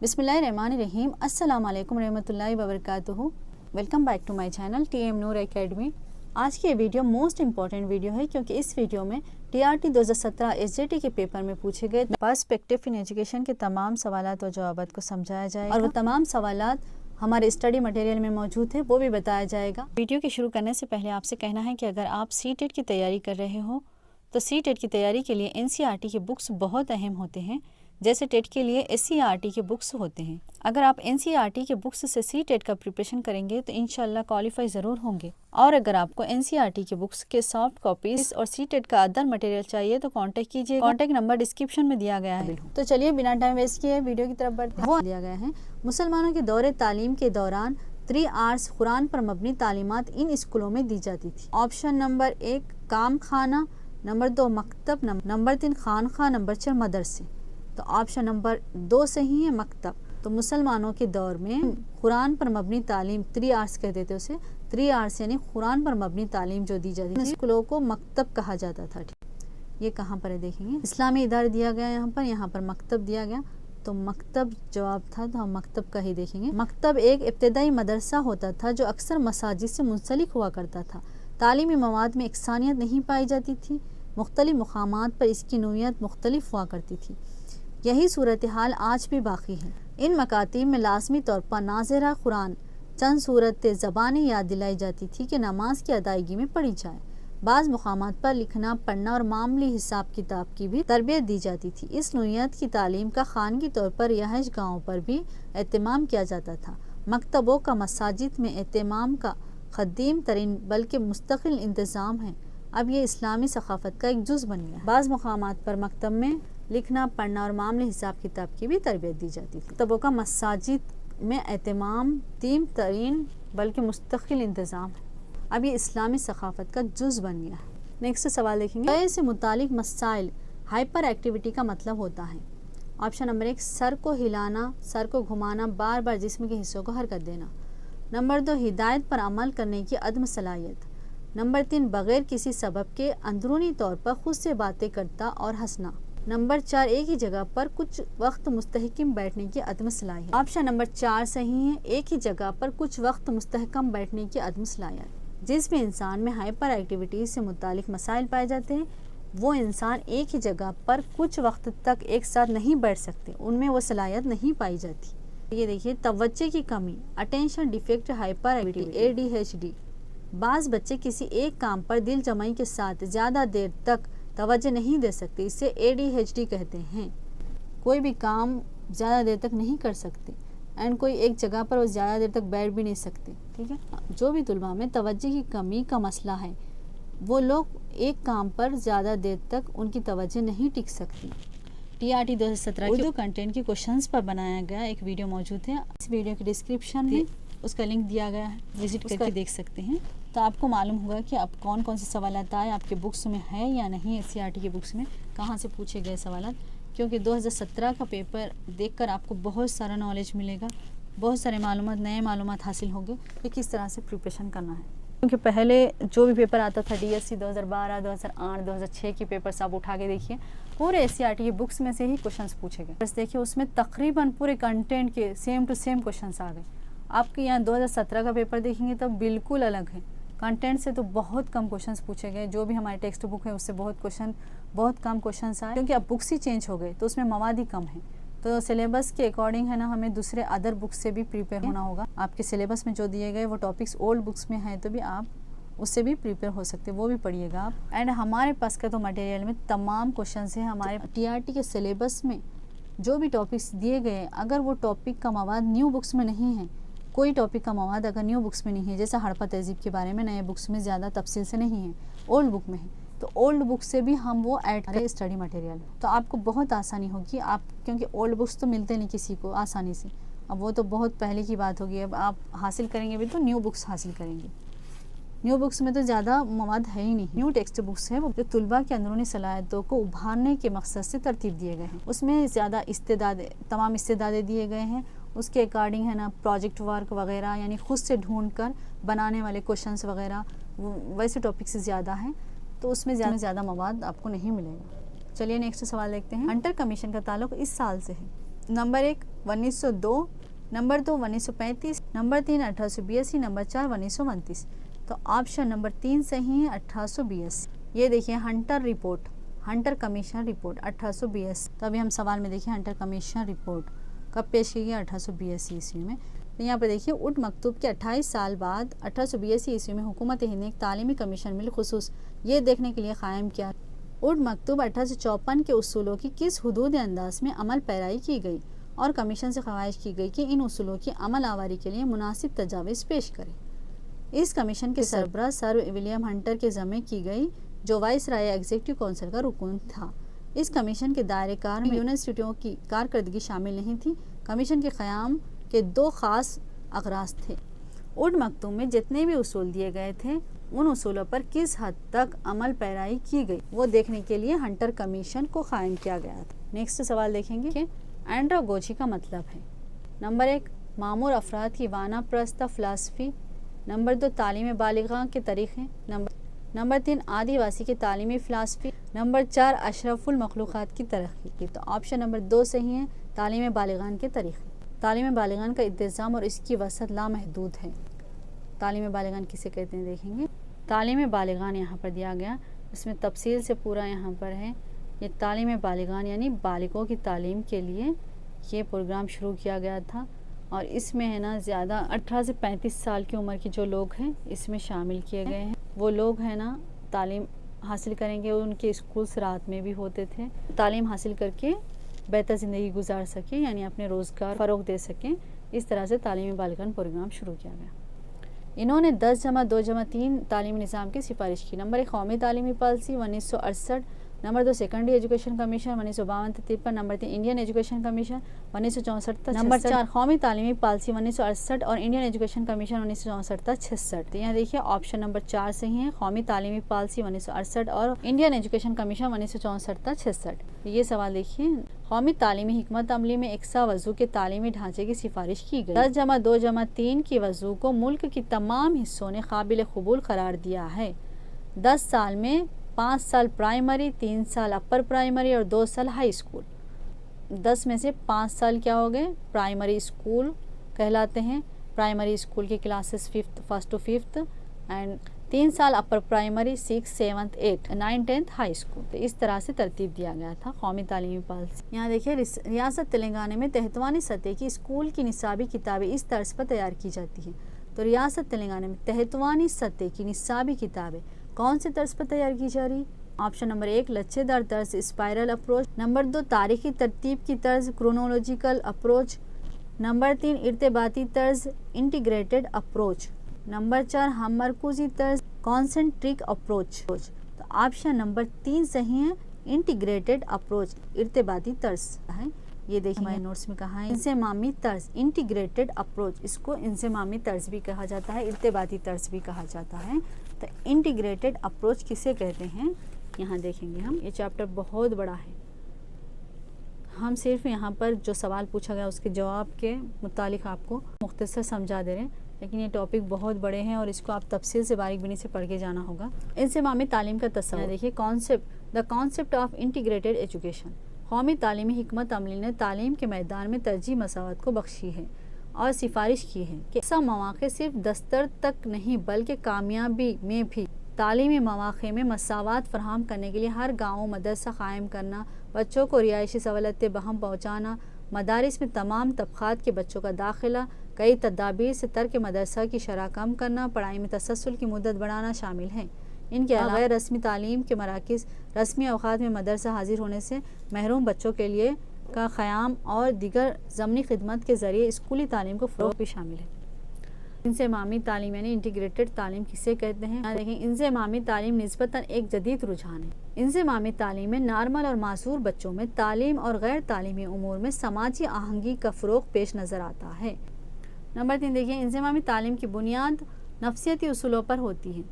बिस्मिल्लाहिर्रहमानिर्रहीम। अस्सलाम वालेकुम रहमतुल्लाहि व बरकातुहू। Welcome back to my channel TM Noor academy. आज की ये वीडियो मोस्ट इंपॉर्टेंट वीडियो है क्योंकि इस वीडियो में TRT 2017 SJT के पेपर में पूछे गए पर्सपेक्टिव इन एजुकेशन के तमाम सवालात व जवाबात को समझाया जाएगा और वो तमाम सवालात हमारे स्टडी मटेरियल में मौजूद है, वो भी बताया जाएगा। वीडियो के शुरू करने से पहले आपसे कहना है कि अगर आप CTET की तैयारी कर रहे हो तो CTET की तैयारी के लिए NCERT के बुक्स बहुत अहम होते हैं, जैसे टेट के लिए SCERT के बुक्स होते हैं। अगर आप NCERT के बुक्स से CTET का प्रिपरेशन करेंगे तो इंशाल्लाह क्वालिफाई ज़रूर होंगे। और अगर आपको NCERT के बुक्स के सॉफ्ट कॉपीज और CTET का अदर मटेरियल चाहिए तो कांटेक्ट कीजिए। कांटेक्ट नंबर डिस्क्रिप्शन में दिया गया है। तो चलिए बिना टाइम वेस्ट किए वीडियो की तरफ बढ़ते हैं। वो दिया गया है, मुसलमानों के दौरे तालीम के दौरान 3 R's कुरान पर मबनी तालीमात इन स्कूलों में दी जाती थी। ऑप्शन नंबर 1 काम खाना, नंबर 2 मकतब, नंबर 3 खानखा, नंबर 4 मदरसे। तो ऑप्शन नंबर 2 सही है, मकतब। तो मुसलमानों के दौर में कुरान पर मबनी तालीम 3 R's कहते थे उसे, 3 R's यानी कुरान पर मबनी तालीम जो दी जाती थी स्कूलों को मकतब कहा जाता था। ये कहाँ पर है देखेंगे, इस्लामी इदारा दिया गया यहाँ पर मकतब दिया गया, तो मकतब जवाब था, तो हम मकतब का ही देखेंगे। मकतब एक इब्तदाई मदरसा होता था जो अक्सर मसाजिद से मुंसलिक हुआ करता था। तालीमी मवाद में एकसानियत नहीं पाई जाती थी, मुख्तलिफ मुकामात पर इसकी नोयत मुख्तलिफ हुआ करती थी। यही सूरत हाल आज भी बाकी है। इन मकातीब में लाजमी तौर पर नाज़िरा कुरान चंद सूरत ज़बानी याद दिलाई जाती थी कि नमाज की अदायगी में पढ़ी जाए। बाज़ मुकामात पर लिखना पढ़ना और मामूली हिसाब किताब की भी तरबियत दी जाती थी। इस नोयत की तालीम का खानगी तौर पर रिहाइश गाँव पर भी एहतमाम किया जाता था। मकतबों का मसाजिद में एहतमाम का क़दीम तरीन बल्कि मुस्तकिल इंतज़ाम है। अब ये इस्लामी सकाफ़त का एक जुज़ बन गया। बाज़ मुकामात पर मकतब में लिखना पढ़ना और मामूली हिसाब किताब की भी तरबियत दी जाती थी। मकतबों का मसाजिद में एहतमाम तीन तरीन बल्कि मुस्तकिल इंतज़ाम है। अब ये इस्लामी सकाफ़त का जुज़ बन गया है। नेक्स्ट सवाल देखेंगे, गए से मुतालिक मसाइल हाइपर एक्टिविटी का मतलब होता है। ऑप्शन नंबर 1 सर को हिलाना, सर को घुमाना, बार बार जिस्म के हिस्सों को हरकत देना। नंबर 2 हिदायत पर अमल करने की अदम सलाहियत। नंबर 3 बग़ैर किसी सबब के अंदरूनी तौर पर खुद से बातें करता और हंसना। नंबर 4 एक ही जगह पर कुछ वक्त मुस्तहकम बैठने की अदम सलाहियत। ऑप्शन नंबर 4 सही है, एक ही जगह पर कुछ वक्त मुस्तहकम बैठने की अदम सलाहियत। जिस भी इंसान में हाइपर एक्टिविटीज़ से मुतालिक मसाइल पाए जाते हैं वो इंसान एक ही जगह पर कुछ वक्त तक एक साथ नहीं बैठ सकते, उनमें वो सलाहियत नहीं पाई जाती। ये देखिए, तवज्जो की कमी, attention defect hyper activity ADHD। बाज़ बच्चे किसी एक काम पर दिल जमाई के साथ ज़्यादा देर तक तवज्जो नहीं दे सकते, इसे ADHD कहते हैं। कोई भी काम ज़्यादा देर तक नहीं कर सकते एंड कोई एक जगह पर वो ज़्यादा देर तक बैठ भी नहीं सकते। ठीक है, जो भी तुलबा में तवज्जो की कमी का मसला है वो लोग एक काम पर ज़्यादा देर तक उनकी तवज्जो नहीं टिक सकती। TRT 2017 उर्दू कंटेंट के क्वेश्चंस पर बनाया गया एक वीडियो मौजूद है। इस वीडियो के डिस्क्रिप्शन में उसका लिंक दिया गया है, विजिट करके देख सकते हैं। तो आपको मालूम होगा कि अब कौन कौन से सवालात आए आपके बुक्स में है या नहीं। SCERT के बुक्स में कहाँ से पूछे गए सवालात, क्योंकि 2017 का पेपर देखकर आपको बहुत सारा नॉलेज मिलेगा, बहुत सारे मालूमात, नए मालूमात हासिल होंगे कि किस तरह से प्रिपरेशन करना है। क्योंकि पहले जो भी पेपर आता था DSC 2012, 2008, 2006 की पेपर्स आप उठा के देखिए, पूरे SCERT की बुक्स में से ही क्वेश्चंस पूछे गए। बस देखिए उसमें तकरीबन पूरे कंटेंट के सेम टू सेम क्वेश्चंस आ गए। आपके यहाँ 2017 का पेपर देखेंगे तो बिल्कुल अलग है। कंटेंट से तो बहुत कम क्वेश्चंस पूछे गए, जो भी हमारे टेक्स्ट बुक है उससे बहुत कम क्वेश्चंस आए, क्योंकि अब बुक्स ही चेंज हो गए तो उसमें मवाद ही कम है। तो सिलेबस के अकॉर्डिंग है ना, हमें दूसरे अदर बुक्स से भी प्रिपेयर होना होगा। आपके सिलेबस में जो दिए गए वो टॉपिक्स ओल्ड बुक्स में हैं तो भी आप उससे भी प्रिपेयर हो सकते हैं, वो भी पढ़िएगा आप। एंड हमारे पास का तो मटेरियल में तमाम क्वेश्चंस हैं। हमारे TRT के सिलेबस में जो भी टॉपिक्स दिए गए, अगर वो टॉपिक का मवाद न्यू बुक्स में नहीं है, कोई टॉपिक का मवाद अगर न्यू बुक्स में नहीं है, जैसे हड़प्पा तहज़ीब के बारे में नए बुक्स में ज़्यादा तफसील से नहीं है, ओल्ड बुक में है, तो ओल्ड बुक से भी हम वो ऐड करें स्टडी मटेरियल में, तो आपको बहुत आसानी होगी। आप क्योंकि ओल्ड बुक्स तो मिलते नहीं किसी को आसानी से, अब वो तो बहुत पहले की बात होगी। अब आप हासिल करेंगे भी तो न्यू बुक्स हासिल करेंगे। न्यू बुक्स में तो ज़्यादा मवाद है ही नहीं। न्यू टेक्स्ट बुक्स है वो जो तुलबा की अंदरूनी सलाहियतों को उभारने के मकसद से तरतीब दिए गए हैं। उसमें ज़्यादा तमाम इस्तेदादे दिए गए हैं। उसके अकॉर्डिंग है ना प्रोजेक्ट वर्क वगैरह, यानी खुद से ढूंढ कर बनाने वाले क्वेश्चंस वगैरह, वैसे टॉपिक से ज़्यादा हैं, तो उसमें ज़्यादा मवाद आपको नहीं मिलेगा। चलिए नेक्स्ट सवाल देखते हैं। हंटर कमीशन का ताल्लुक इस साल से है। Number 1 1902, number 2 1935, number 3 1882, number 4 1929। तो ऑप्शन नंबर 3 सही है 1882। ये देखिए Hunter report, Hunter commission report 1882। तो अभी हम सवाल में देखिए हंटर कमीशन रिपोर्ट कब पेश की गई, 1882 ईस्वी में। तो यहाँ पर देखिए उट मकतूब के 28 साल बाद 1882 ईस्वी में हुकूमत हिंद ने एक तालीमी कमीशन बिलखुसूस ये देखने के लिए क़ायम किया उट मकतूब 1854 के उसूलों की किस हुदूद अंदाज में अमल पैराई की गई, और कमीशन से ख्वाहिश की गई कि इन उसूलों की अमल आवारी के लिए मुनासिब तजावीज़ पेश करें। इस कमीशन के सरबराह सर विलियम हंटर के ज़मे की गई, जो वाइस राय एग्जीक्यूटिव काउंसिल का रुकन था। इस कमीशन के दायरे कार में यूनिवर्सिटियों की कारकर्दगी शामिल नहीं थी। कमीशन के क़याम के 2 ख़ास अगराज थे। उट मकतूब में जितने भी उसूल दिए गए थे उन उसूलों पर किस हद तक अमल पैराई की गई वो देखने के लिए हंटर कमीशन को कायम किया गया था। नेक्स्ट सवाल देखेंगे कि एंड्रोगोजी का मतलब है। नंबर 1 मामूर अफराद की वाना प्रस्ता फ़िलासफ़ी, नंबर 2 तालीम बालिग़ा के तरीक़े, नंबर 3 आदिवासी की तालीमी फ़िलासफ़ी, नंबर 4 अशरफुल मखलूक़ात की तरक्की। तो ऑप्शन नंबर 2 सही है तालीम बालिग़ान के तरीक़े। तालीम बालिग़ान का इंतज़ाम और इसकी वसअत लामहदूद है। तालीम बालिग़ान किसे कहते हैं देखेंगे। तालीम बालिग़ान यहाँ पर दिया गया, इसमें तफसील से पूरा यहाँ पर है। ये तालीम बालिग़ान यानी बालिग़ों की तालीम के लिए ये प्रोग्राम शुरू किया गया था, और इसमें है ना ज़्यादा 18 से 35 साल की उम्र के जो लोग हैं इसमें शामिल किए गए हैं। वो लोग हैं ना तालीम हासिल करेंगे, उनके स्कूल्स रात में भी होते थे, तालीम हासिल करके बेहतर ज़िंदगी गुजार सकें, यानी अपने रोज़गार फ़रोग़ दे सकें। इस तरह से तालीमी बालिग़ान प्रोग्राम शुरू किया गया। इन्होंने 10+2+3 तालीमी निज़ाम की सिफारिश की। नंबर 1 कौमी तालीमी policy 1968, number 2 secondary education commission 1952-53, number 3 Indian education commission 1964, number 4 कौमी तालीमी पॉलिसी 1968 और इंडियन एजुकेशन कमीशन 1964-66। तो यहाँ देखिए ऑप्शन नंबर 4 सही है, कौमी तालीमी पॉलिसी 1968 और इंडियन एजुकेशन कमीशन 1964-66। ये सवाल देखिए, कौमी तालीमी हिकमत अमली में इक्सा वज़ू के तालीमी ढांचे की सिफारिश की गई। 10+2+3 की वज़ू को मुल्क की तमाम हिस्सों ने काबिल कबूल करार दिया है। 10 साल में 5 साल प्राइमरी, 3 साल अपर प्राइमरी और 2 साल हाई स्कूल। 10 में से 5 साल क्या हो गए, प्राइमरी स्कूल कहलाते हैं। प्राइमरी स्कूल की classes 1st to 5th, and 3 साल upper primary 6th, 7th, 8th, 9th, 10th high school. तो इस तरह से तरतीब दिया गया था कौमी तालीमी पॉलिसी। यहाँ देखिए रियासत तेलंगाना में तहतवानी सतह की स्कूल की निसाबी किताबें इस तर्ज पर तैयार की जाती हैं। तो रियासत तेलंगाना में तहतवानी सतह की निसाबी किताबें कौन से तर्ज पर तैयार की जा रही। ऑप्शन नंबर 1 लच्छेदार तर्ज स्पाइरल अप्रोच, नंबर 2 तारीखी तरतीब की तर्ज क्रोनोलॉजिकल अप्रोच, नंबर 3 इर्तिबाती तर्ज इंटीग्रेटेड अप्रोच, नंबर 4 हम मरकूजी तर्ज कॉन्सेंट्रिक अप्रोच। तो ऑप्शन नंबर 3 सही है इंटीग्रेटेड अप्रोच, इर्तिबाती तर्ज है। ये देखिए हमारे नोट्स में कहा है इंसेमामी तर्ज, इंटीग्रेटेड अप्रोच, इसको इंसेमामी तर्ज भी कहा जाता है, इर्तिबाती तर्ज भी कहा जाता है। तो इंटीग्रेटेड अप्रोच किसे कहते हैं यहाँ देखेंगे हम। ये चैप्टर बहुत बड़ा है, हम सिर्फ यहाँ पर जो सवाल पूछा गया उसके जवाब के मुतालिक आपको मुख्तसर समझा दे रहे हैं, लेकिन ये टॉपिक बहुत बड़े हैं और इसको आप तफसील से बारीक बीनी से पढ़ के जाना होगा। इंसेमामी तालीम का तस्वर देखिए, concept the concept of integrated education. कौमी तालीमी हिकमत अमली ने तालीम के मैदान में तरजीह मसावत को बख्शी है और सिफारिश की है कि ऐसा मौक़े सिर्फ दस्तर तक नहीं बल्कि कामयाबी में भी तालीमी मौक़े में मसावत फराहम करने के लिए हर गाँव मदरसा कायम करना, बच्चों को रिहायशी सहूलतें बहम पहुँचाना, मदारिस में तमाम तबक़ात के बच्चों का दाखिला, कई तदाबीर से तर्क मदरसा की शरह कम करना, पढ़ाई में तसलसल की मुद्दत बढ़ाना शामिल है। इनके अलावा गैर रस्मी तालीम के मराकिज़ रस्मी अवकात में मदरसा हाजिर होने से महरूम बच्चों के लिए का क़याम और दीगर ज़मनी खिदमत के ज़रिए स्कूली तालीम को फ़रोग़ भी शामिल है। इंसेमामी तालीम यानी इंटीग्रेटेड तालीम किसे कहते हैं देखें। इंसेमामी तालीम निस्बतन एक जदीद रुझान है। इंसेमामी तालीम में नार्मल और मासूर बच्चों में तालीम और गैर तालीमी उमूर में समाजी आहंगी का फ़रोग़ पेश नज़र आता है। नंबर 3 देखिए, इंसेमामी तालीम की बुनियाद नफसियाती उसूलों पर होती है।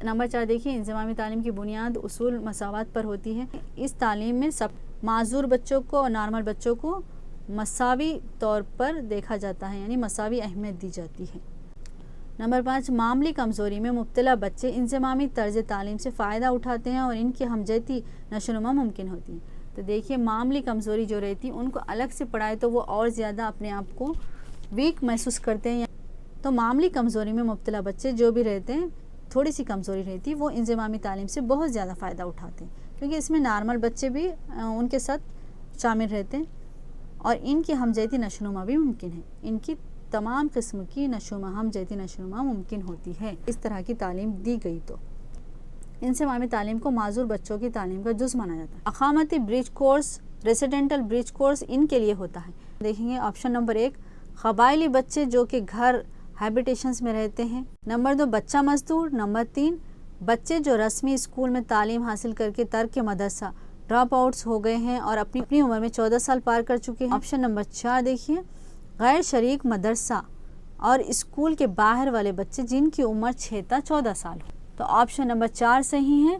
नंबर 4 देखिए, इंसेमामी तालीम की बुनियाद उसूल मसावत पर होती है। इस तालीम में सब माजूर बच्चों को और नॉर्मल बच्चों को मसावी तौर पर देखा जाता है, यानी मसावी अहमियत दी जाती है। नंबर 5 मामूली कमज़ोरी में मुब्तला बच्चे इंसेमामी तर्ज तालीम से फ़ायदा उठाते हैं और इनकी हमजहती नशोनुमा मुमकिन होती है। تو دیکھیے معمولی کمزوری جو رہتی ان کو الگ سے پڑھائے تو وہ اور زیادہ اپنے آپ کو ویک محسوس کرتے ہیں. تو معمولی کمزوری میں مبتلا بچے جو بھی رہتے ہیں, تھوڑی سی کمزوری رہتی, وہ انضمامی تعلیم سے بہت زیادہ فائدہ اٹھاتے ہیں, کیونکہ اس میں نارمل بچے بھی ان کے ساتھ شامل رہتے ہیں اور ان کی ہمجہتی نشوونما بھی ممکن ہے. ان کی تمام قسم کی ہمجہتی نشوونما ممکن ہوتی ہے اس طرح کی تعلیم دی گئی. تو انضمامی تعلیم کو معذور بچوں کی تعلیم کا جز مانا جاتا ہے. اقامتی برج کورس, ریسیڈنٹل برج کورس ان کے لیے ہوتا ہے. دیکھیں گے آپشن نمبر 1 قبائلی بچے جو کہ گھر ہیبیٹیشنز میں رہتے ہیں. نمبر 2 بچہ مزدور. نمبر 3 بچے جو رسمی اسکول میں تعلیم حاصل کر کے ترک مدرسہ ڈراپ آؤٹس ہو گئے ہیں اور اپنی عمر میں 14 سال پار کر چکے ہیں. آپشن نمبر 4 دیکھیے غیر شریک مدرسہ اور اسکول کے باہر والے بچے جن کی عمر 6 تا 14 سال ہو. تو آپشن نمبر 4 صحیح ہے,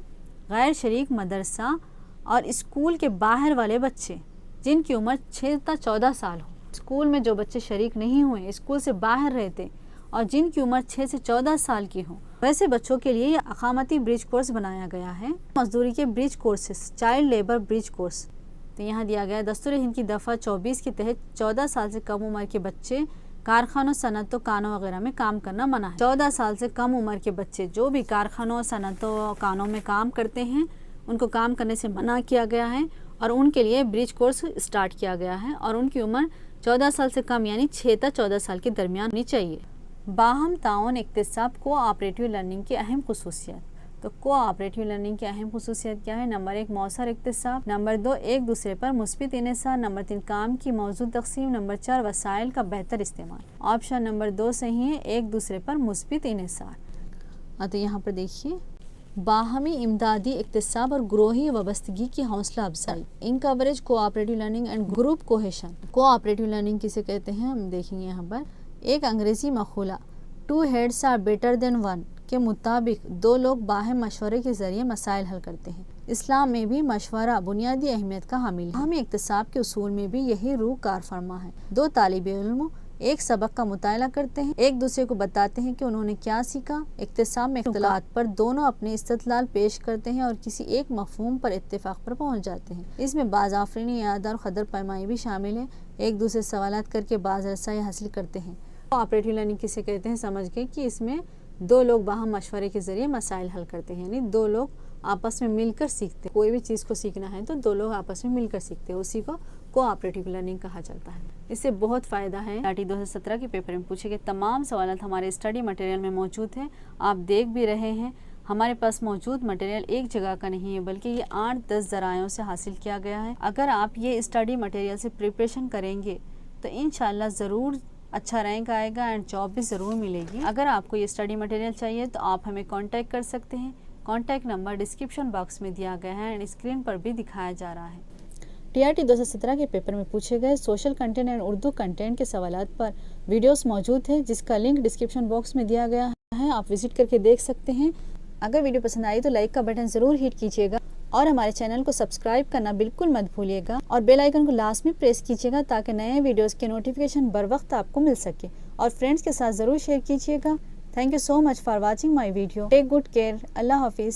غیر شریک مدرسہ اور اسکول کے باہر والے بچے جن کی عمر 6 تا 14 سال ہو. اسکول میں جو بچے شریک نہیں ہوئے, اسکول سے باہر رہتے اور جن کی عمر 6 سے 14 سال کی ہو, ویسے بچوں کے لیے یہ اقامتی برج کورس بنایا گیا ہے. مزدوری کے برج کورسز, چائلڈ لیبر برج کورس. تو یہاں دیا گیا دستور ہند کی دفعہ 24 کے تحت 14 سال سے کم عمر کے بچے کارخانوں, صنعتوں, کانوں وغیرہ میں کام کرنا منع ہے. 14 سال سے کم عمر کے بچے جو بھی کارخانوں, صنعتوں, کانوں میں کام کرتے ہیں ان کو کام کرنے سے منع کیا گیا ہے اور ان کے لیے برج کورس اسٹارٹ کیا گیا ہے اور ان کی عمر 14 سال سے کم یعنی 6 تا 14 سال کے درمیان ہونی چاہیے. باہم تعاون اکتساب کو آپریٹیو لرننگ کی اہم خصوصیات. تو کو آپریٹیو لرننگ کی اہم خصوصیت کیا ہے؟ نمبر 1 مؤثر اکتساب. نمبر 2 ایک دوسرے پر مثبت انحصار. نمبر 3 کام کی موزوں تقسیم. نمبر 4 وسائل کا بہتر استعمال. آپشن نمبر 2 صحیح ہے, ایک دوسرے پر مثبت انحصار. تو یہاں پر دیکھیے باہمی امدادی اکتساب اور گروہی وابستگی کی حوصلہ افزائی. ان کوریج کو operative learning and group cohesion. کو آپریٹیو لرننگ کسے کہتے ہیں ہم دیکھیں گے یہاں پر. ایک انگریزی مقولہ 2 heads are better than 1 کے مطابق 2 لوگ باہم مشورے کے ذریعے مسائل حل کرتے ہیں. اسلام میں بھی مشورہ بنیادی اہمیت کا حامل ہے. باہمی اکتساب کے اصول میں بھی یہی روح کار فرما ہے. 2 طالب علم ایک سبق کا مطالعہ کرتے ہیں, ایک دوسرے کو بتاتے ہیں کہ انہوں نے کیا سیکھا. اکتساب میں اختلاف پر دونوں اپنے استدلال پیش کرتے ہیں اور کسی ایک مفہوم پر اتفاق پر پہنچ جاتے ہیں. اس میں بعض آفرینی اعادہ اور قدر پیمائی بھی شامل ہے. ایک دوسرے سوالات کر کے بعض رسائی حاصل کرتے ہیں. آپریٹیو لرننگ کسے کہتے ہیں سمجھ گئے کہ اس میں 2 لوگ باہم مشورے کے ذریعے مسائل حل کرتے ہیں, یعنی 2 لوگ آپس میں مل کر سیکھتے ہیں. کوئی بھی چیز کو سیکھنا ہے تو 2 لوگ آپس میں مل کر سیکھتے ہیں, اسی کو آپریٹیو لرننگ کہا جاتا ہے. اس سے بہت فائدہ ہے. ٹی 2017 کے پیپر میں پوچھے گئے تمام سوالات ہمارے اسٹڈی مٹیریل میں موجود ہیں. آپ دیکھ بھی رہے ہیں ہمارے پاس موجود مٹیریل ایک جگہ کا نہیں ہے بلکہ یہ 8-10 ذرائعوں سے حاصل کیا گیا ہے. اگر آپ یہ اسٹڈی مٹیریل سے پریپریشن کریں گے تو انشاءاللہ ضرور اچھا رینک آئے گا اینڈ جاب بھی ضرور ملے گی. اگر آپ کو یہ اسٹڈی مٹیریل چاہیے تو آپ ہمیں کانٹیکٹ کر سکتے ہیں. کانٹیکٹ نمبر ڈسکرپشن باکس میں دیا گیا ہے اینڈ اسکرین پر بھی دکھایا جا رہا ہے. TRT 2017 کے پیپر میں پوچھے گئے social content and Urdu content کے سوالات پر ویڈیوز موجود ہیں جس کا لنک ڈسکرپشن باکس میں دیا گیا ہے, آپ وزٹ کر کے دیکھ سکتے ہیں. اگر ویڈیو پسند آئی تو لائک کا بٹن ضرور ہٹ کیجیے گا اور ہمارے چینل کو سبسکرائب کرنا بالکل مت بھولیے گا اور بیل آئیکن کو لاسٹ میں پریس کیجیے گا تاکہ نئے ویڈیوز کے نوٹیفیکیشن بر وقت آپ کو مل سکے اور فرینڈس کے ساتھ ضرور شیئر کیجیے گا. Thank you so much for watching my video. Take good care. اللہ حافظ.